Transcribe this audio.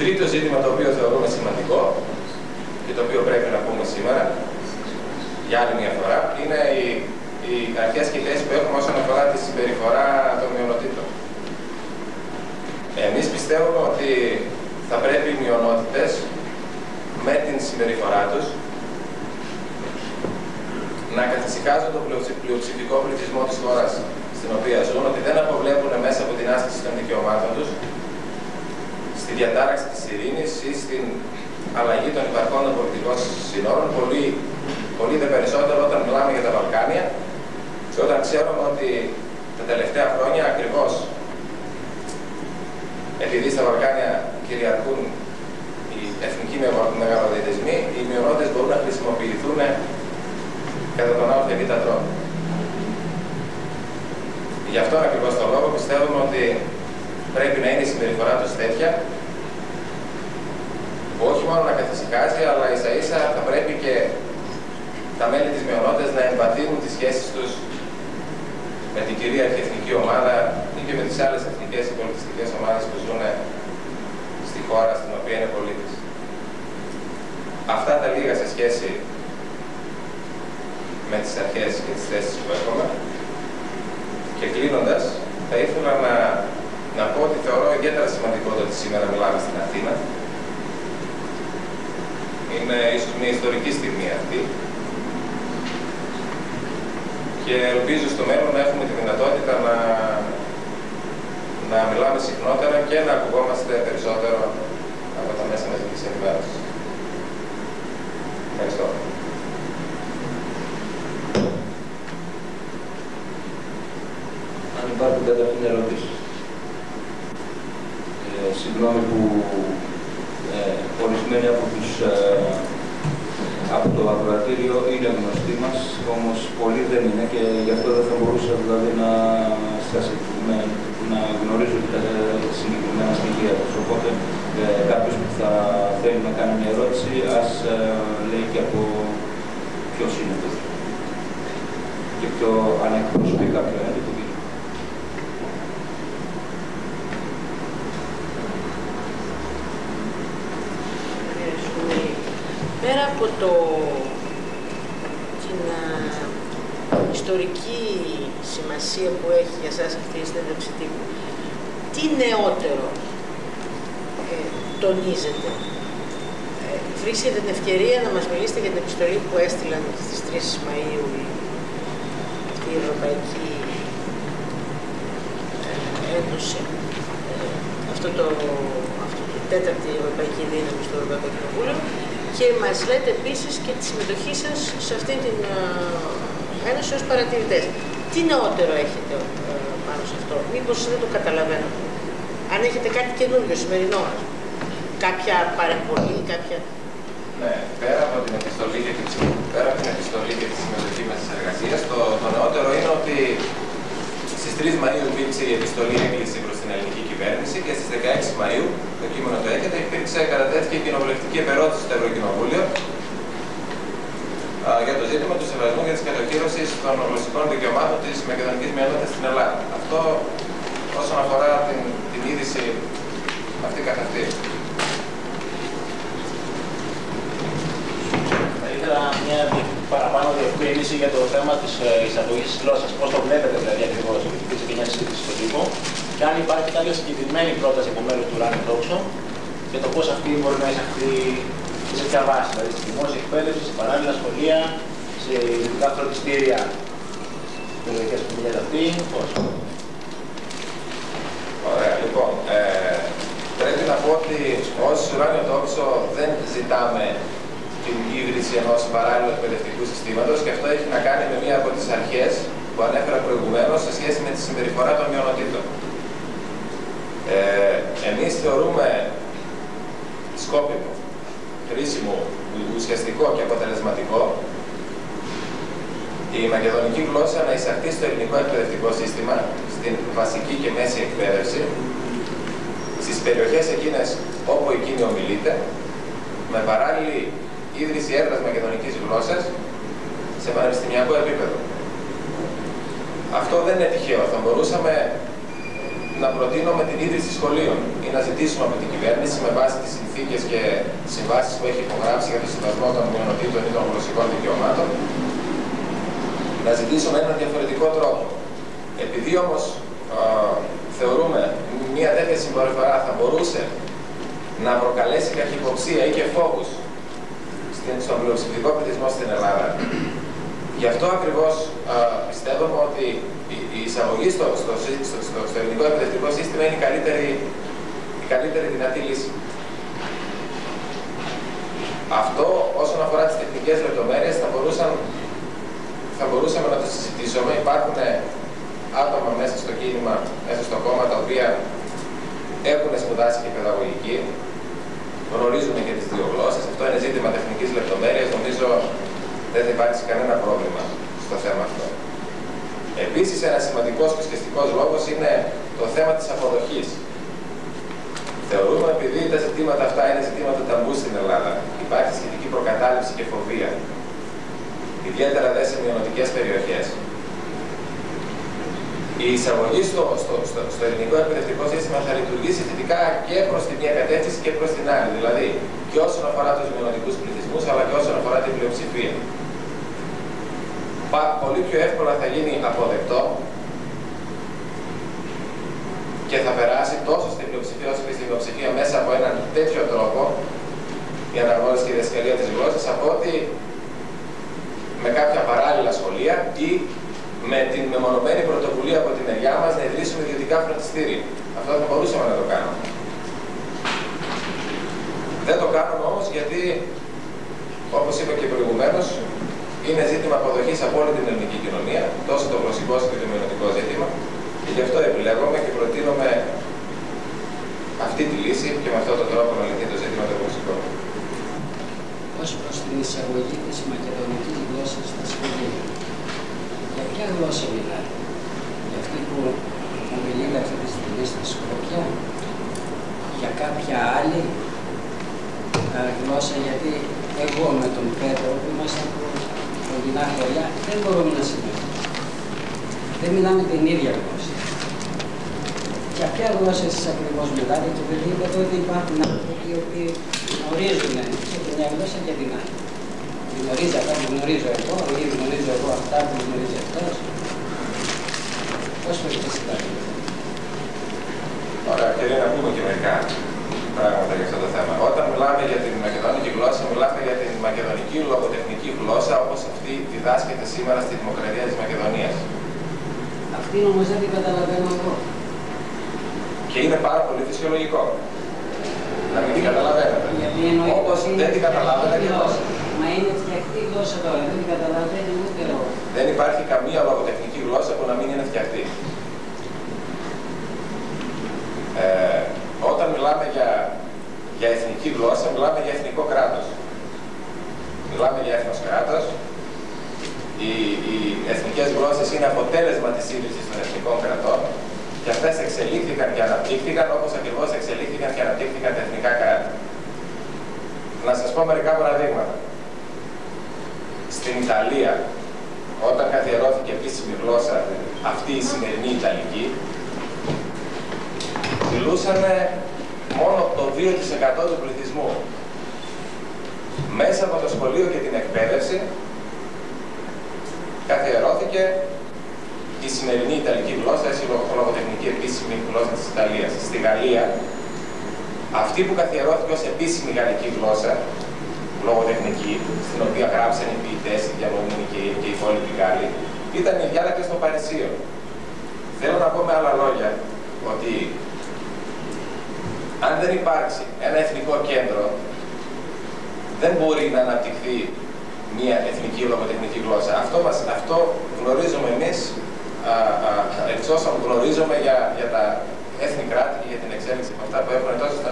Τρίτο ζήτημα το οποίο θεωρούμε σημαντικό και το οποίο πρέπει να πούμε σήμερα, για άλλη μια φορά, είναι οι αρχές και οι θέσεις που έχουμε όσον αφορά τη συμπεριφορά των μειονοτήτων. Εμείς πιστεύουμε ότι θα πρέπει οι μειονότητες με την συμπεριφορά τους να καθησυχάζουν τον πλειοψηφικό πληθυσμό της χώρας στην οποία ζουν, ότι δεν αποβλέπουν μέσα από την άσκηση των δικαιωμάτων τους στη διατάραξη της ειρήνης ή στην αλλαγή των υπαρχόντων πολιτικών συνόρων, πολύ δε περισσότερο όταν μιλάμε για τα Βαλκάνια και όταν ξέρουμε ότι τα τελευταία χρόνια ακριβώς επειδή στα Βαλκάνια κυριαρχούν οι εθνικοί μεγαλοδυτισμοί, οι μειονότητες μπορούν να χρησιμοποιηθούν κατά τον ΑΒ τρόπο. Γι' αυτόν ακριβώς τον λόγο πιστεύουμε ότι πρέπει να είναι η συμπεριφορά τους τέτοια που όχι μόνο να καθησυχάζει, αλλά ίσα-ίσα θα πρέπει και τα μέλη της μειονότητας να εμβαθύνουν τις σχέσεις τους με την κυρίαρχη εθνική ομάδα ή και με τις άλλες εθνικές ή πολιτιστικές ομάδες που ζουν στη χώρα στην οποία είναι πολίτες. Αυτά τα λίγα σε σχέση με τις αρχές και τις θέσεις που έχουμε. Και κλείνοντας, θα ήθελα να πω ότι θεωρώ ιδιαίτερα σημαντικό το ότι σήμερα μιλάμε στην Αθήνα. Είναι ίσως μια ιστορική στιγμή αυτή. Και ελπίζω στο μέλλον να έχουμε τη δυνατότητα να μιλάμε συχνότερα και να ακουγόμαστε περισσότερο από τα μέσα μαζικής ενημέρωσης. Ευχαριστώ. Αν υπάρχουν καταρχήν ερωτήσεις. Συγγνώμη που ορισμένοι από το ακροατήριο είναι γνωστοί μας, όμως πολλοί δεν είναι και γι' αυτό δεν θα μπορούσα δηλαδή να γνωρίζω τα συγκεκριμένα στοιχεία τους. Οπότε κάποιος που θα θέλει να κάνει μια ερώτηση, ας λέει και από ποιος είναι αυτό και ποιο αν εκπροσωπεί κάποιο έντυπο. Πέρα από την ιστορική σημασία που έχει για σας αυτή η συνέντευξη τύπου, τι νεότερο τονίζετε? Βρίσκετε την ευκαιρία να μας μιλήσετε για την επιστολή που έστειλαν στις 3 Μαΐου η Ευρωπαϊκή Ένωση, αυτή η τέταρτη Ευρωπαϊκή Δύναμη στο Ευρωπαϊκό Κοινοβούλιο, και μας λέτε επίσης και τη συμμετοχή σας σε αυτήν την ένωση ως παρατηρητές. Τι νεότερο έχετε πάνω σε αυτό? Μήπως δεν το καταλαβαίνω? Αν έχετε κάτι καινούργιο σημερινό, κάποια παρεμβολή, κάποια... Ναι, πέρα από την επιστολή και τη συμμετοχή μας στις εργασίες, το νεότερο είναι ότι στις 3 Μαΐου υπήρξε η επιστολή έκκληση προς την ελληνική κυβέρνηση και στις 16 Μαΐου, το κείμενο το έχετε, κατατέθηκε η κοινοβουλευτική επερώτηση στο Ευρωκοινοβούλιο για το ζήτημα του σεβασμού και της κατοχύρωσης των γλωσσικών δικαιωμάτων της μακεδονικής μειονότητας στην Ελλάδα. Αυτό όσον αφορά την είδηση αυτή καθ' αυτή. Θα ήθελα μια παραπάνω διευκρίνηση για το θέμα της εισαγωγής της γλώσσας. Πώς το βλέπετε δηλαδή ακριβώς, γιατί υπήρξε και μια συζήτηση στον τύπο, και αν υπάρχει κάποια συγκεκριμένη πρόταση από μέρους του Ράνι Τόξο για το πώς αυτή μπορεί να εισαχθεί και σε ποια βάση, δηλαδή στη δημόσια εκπαίδευση, σε παράλληλα σχολεία, σε ειδικά φροντιστήρια, περιοχές που μιλιέται αυτή, πώς. Ωραία, λοιπόν, πρέπει να πω ότι ως Ράνιο Τόξο δεν ζητάμε την ίδρυση ενός παράλληλου εκπαιδευτικού συστήματος και αυτό έχει να κάνει με μία από τις αρχές που ανέφερα προηγουμένως σε σχέση με τη συμπεριφορά των μειονοτήτων. Εμείς θεωρούμε σκόπιμο, χρήσιμο, ουσιαστικό και αποτελεσματικό η μακεδονική γλώσσα να εισαχθεί στο ελληνικό εκπαιδευτικό σύστημα, στην βασική και μέση εκπαίδευση, στις περιοχές εκείνες όπου εκείνη ομιλείται, με παράλληλη ίδρυση έδρας μακεδονικής γλώσσας σε πανεπιστημιακό επίπεδο. Αυτό δεν είναι τυχαίο. Θα μπορούσαμε να προτείνουμε την ίδρυση σχολείων ή να ζητήσουμε από την κυβέρνηση με βάση τις συνθήκες και συμβάσεις που έχει υπογράψει για το σεβασμό των μειονοτήτων ή των γλωσσικών δικαιωμάτων, να ζητήσουμε έναν διαφορετικό τρόπο. Επειδή όμως θεωρούμε μια τέτοια συμπεριφορά θα μπορούσε να προκαλέσει καχυποψία ή και φόβους στον πλειοψηφικό πληθυσμό στην Ελλάδα, γι' αυτό ακριβώς πιστεύουμε ότι η εισαγωγή στο ελληνικό εκπαιδευτικό σύστημα είναι η καλύτερη δυνατή λύση. Αυτό όσον αφορά τις τεχνικές λεπτομέρειες θα μπορούσαμε να το συζητήσουμε. Υπάρχουν άτομα μέσα στο κίνημα, μέσα στο κόμμα, τα οποία έχουν σπουδάσει και παιδαγωγική, γνωρίζουν και τις δύο γλώσσες. Αυτό είναι ζήτημα τεχνικής λεπτομέρειας. Νομίζω δεν θα υπάρξει κανένα πρόβλημα στο θέμα αυτό. Επίσης, ένας σημαντικός και ουσιαστικός λόγος είναι το θέμα της αποδοχής. Θεωρούμε, επειδή τα ζητήματα αυτά είναι ζητήματα ταμπού στην Ελλάδα, υπάρχει σχετική προκατάληψη και φοβία, ιδιαίτερα δε σε μειωνοτικές περιοχές. Η εισαγωγή στο ελληνικό εκπαιδευτικό σύστημα θα λειτουργήσει θετικά και προς τη μία κατεύθυνση και προς την άλλη. Δηλαδή, και όσον αφορά τους μειωνοτικούς πληθυσμούς, αλλά και όσον αφορά την πλειοψηφία. Πολύ πιο εύκολα θα γίνει αποδεκτό και θα περάσει τόσο στην πλειοψηφία όσο και στην μειοψηφία μέσα από έναν τέτοιο τρόπο η αναγνώριση και η διδασκαλία της γλώσσας, από ότι με κάποια παράλληλα σχολεία ή με την μεμονωμένη πρωτοβουλία από τη μεριά μας να ιδρύσουμε ιδιωτικά φροντιστήρια. Αυτό θα μπορούσαμε να το κάνουμε. Δεν το κάνουμε όμως γιατί, όπως είπα και προηγουμένως, είναι ζήτημα αποδοχής από όλη την ελληνική κοινωνία, τόσο το γλωσσικό όσο και το μειωνοτικό ζήτημα, και γι' αυτό επιλέγουμε και προτείνουμε αυτή τη λύση και με αυτόν τον τρόπο να λυθεί το ζήτημα το γλωσσικό. Ως προς την εισαγωγή της μακεδονικής γλώσσας στα σχολεία, για ποια γλώσσα μιλάτε? Για αυτή που μιλείτε αυτή τη στιγμή στα Σκόπια, για κάποια άλλη γλώσσα? Γιατί εγώ με τον Πέτρο που είμαστε από κοντινά χωριά δεν μπορούμε να συμμετέχουμε. Δεν μιλάμε την ίδια γλώσσα. Για ποια γλώσσα εσείς ακριβώς μιλάτε? Και επειδή είπατε ότι υπάρχουν άνθρωποι οι οποίοι γνωρίζουν και την μια γλώσσα και την άλλη. Γνωρίζει αυτά που γνωρίζω εγώ ή γνωρίζω εγώ αυτά που γνωρίζει αυτός. Πώς βοηθήσει τα vida? Ωραία, και να πούμε και μερικά πράγματα για αυτό το θέμα. Όταν μιλάμε για την μακεδονική γλώσσα, μιλάμε για την μακεδονική λογοτεχνική γλώσσα όπως αυτή διδάσκεται σήμερα στη Δημοκρατία της Μακεδονίας. Αυτή όμως δεν την καταλαβαίνω εγώ. Και είναι πάρα πολύ φυσιολογικό να μην την καταλαβαίνετε. Όπως δεν την καταλάβαινε και εγώ. Μα είναι φτιαχτή γλώσσα τώρα, δεν την καταλαβαίνει ούτε εγώ. Δεν υπάρχει καμία λογοτεχνική γλώσσα που να μην είναι φτιαχτή. Όταν μιλάμε για εθνική γλώσσα, μιλάμε για εθνικό κράτος. Μιλάμε για έθνος κράτος. Οι εθνικές γλώσσες είναι αποτέλεσμα της ίδρυσης των εθνικών κρατών και αυτές εξελίχθηκαν και αναπτύχθηκαν όπως ακριβώς εξελίχθηκαν και αναπτύχθηκαν τα εθνικά κράτη. Να σας πω μερικά παραδείγματα. Στην Ιταλία, όταν καθιερώθηκε επίσημη γλώσσα αυτή η σημερινή Ιταλική, μιλούσαν μόνο το 2% του πληθυσμού. Μέσα από το σχολείο και την εκπαίδευση καθιερώθηκε η σημερινή Ιταλική γλώσσα, η λογοτεχνική επίσημη γλώσσα της Ιταλίας. Στη Γαλλία, αυτή που καθιερώθηκε ως επίσημη γαλλική γλώσσα, λογοτεχνική, στην οποία γράψαν οι ποιητές, οι διαλογούμενοι και οι υπόλοιποι Γάλλοι, ήταν οι διάλεκτες των Παρισίων. Θέλω να πω με άλλα λόγια ότι αν δεν υπάρξει ένα εθνικό κέντρο, δεν μπορεί να αναπτυχθεί μια εθνική λογοτεχνική γλώσσα. Αυτό γνωρίζουμε εμείς, εξ όσων γνωρίζουμε για τα έθνη κράτη και για την εξέλιξη από αυτά που έχουν τόσο στον